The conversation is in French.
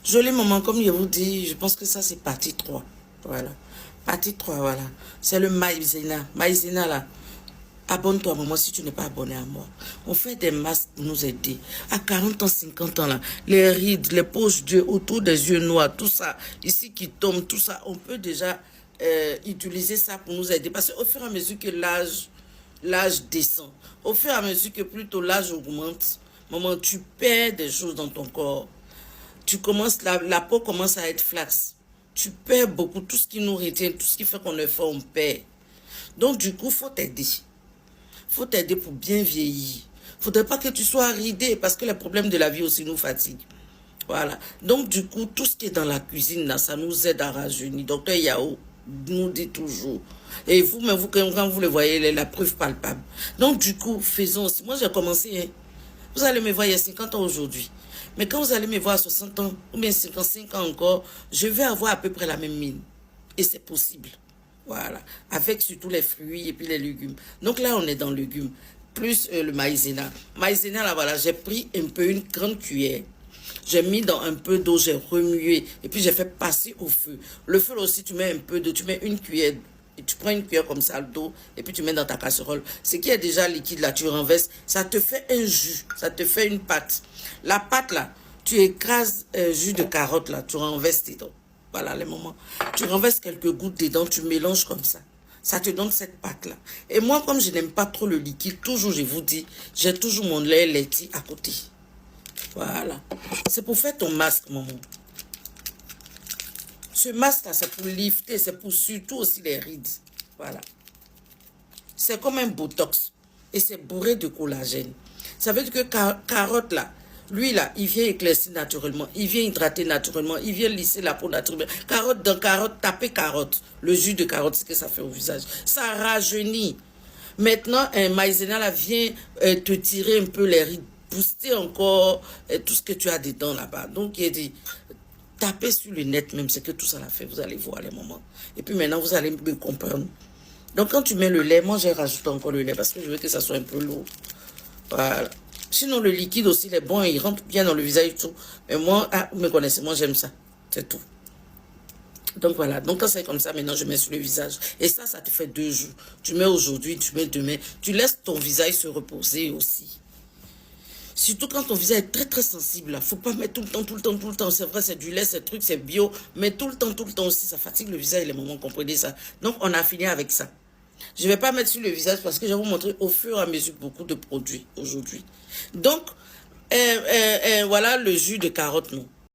Joli moment, comme je vous dis, je pense que ça c'est partie 3. Voilà. Partie 3, voilà. C'est le maïzena. Maïzena là. Abonne-toi, maman, si tu n'es pas abonné à moi. On fait des masques pour nous aider. À 40 ans, 50 ans, là, les rides, les poches d'yeux autour des yeux noirs, tout ça, ici qui tombe, tout ça, on peut déjà utiliser ça pour nous aider. Parce qu'au fur et à mesure que l'âge descend, au fur et à mesure que plutôt l'âge augmente, maman, tu perds des choses dans ton corps. Tu commences, la peau commence à être flasque. Tu perds beaucoup, tout ce qui nous retient, tout ce qui fait qu'on est fort, on perd. Donc, du coup, faut t'aider. Faut t'aider pour bien vieillir. Faudrait pas que tu sois ridé parce que les problèmes de la vie aussi nous fatiguent. Voilà. Donc, du coup, tout ce qui est dans la cuisine, là, ça nous aide à rajeunir. Docteur Yao nous dit toujours. Et vous, mais vous, quand vous le voyez, la preuve palpable. Donc, du coup, faisons aussi. Moi, j'ai commencé, hein. Vous allez me voir il y a 50 ans aujourd'hui. Mais quand vous allez me voir à 60 ans, ou bien 55 ans encore, je vais avoir à peu près la même mine. Et c'est possible. Voilà. Avec surtout les fruits et puis les légumes. Donc là, on est dans le légumes. Plus le maïzena. Maïzena, là, voilà, j'ai pris un peu une grande cuillère. J'ai mis dans un peu d'eau, j'ai remué. Et puis, j'ai fait passer au feu. Le feu, aussi, tu mets un peu d'eau. Tu mets une cuillère. Et tu prends une cuillère comme ça d'eau. Et puis, tu mets dans ta casserole. Ce qui est déjà liquide, là, tu renverses. Ça te fait un jus. Ça te fait une pâte. La pâte, là, tu écrases jus de carotte, là. Tu renverses dedans. Voilà les moments. Tu renverses quelques gouttes dedans, tu mélanges comme ça. Ça te donne cette pâte-là. Et moi, comme je n'aime pas trop le liquide, toujours, je vous dis, j'ai toujours mon lait laitier à côté. Voilà. C'est pour faire ton masque, maman. Ce masque-là, c'est pour lifter, c'est pour surtout aussi les rides. Voilà. C'est comme un botox. Et c'est bourré de collagène. Ça veut dire que carotte, là, lui, là, il vient éclaircir naturellement. Il vient hydrater naturellement. Il vient lisser la peau naturellement. Carotte dans carotte, tapez carotte. Le jus de carotte, c'est ce que ça fait au visage. Ça rajeunit. Maintenant, un maïzena, là, vient te tirer un peu les rides. Booster encore tout ce que tu as dedans là-bas. Donc, il dit, tapez sur le net même, c'est que tout ça l'a fait. Vous allez voir les moments. Et puis maintenant, vous allez me comprendre. Donc, quand tu mets le lait, moi, j'ai rajouté encore le lait parce que je veux que ça soit un peu lourd. Voilà. Sinon, le liquide aussi, il est bon, il rentre bien dans le visage et tout. Mais moi, vous me connaissez, moi, j'aime ça. C'est tout. Donc, voilà. Donc, quand c'est comme ça, maintenant, je mets sur le visage. Et ça te fait 2 jours. Tu mets aujourd'hui, tu mets demain. Tu laisses ton visage se reposer aussi. Surtout quand ton visage est très, très sensible. Il ne faut pas mettre tout le temps, tout le temps, tout le temps. C'est vrai, c'est du lait, c'est truc, c'est bio. Mais tout le temps aussi, ça fatigue le visage et les moments, comprenez ça. Donc, on a fini avec ça. Je ne vais pas mettre sur le visage parce que je vais vous montrer au fur et à mesure beaucoup de produits aujourd'hui. Donc, voilà le jus de carotte, non.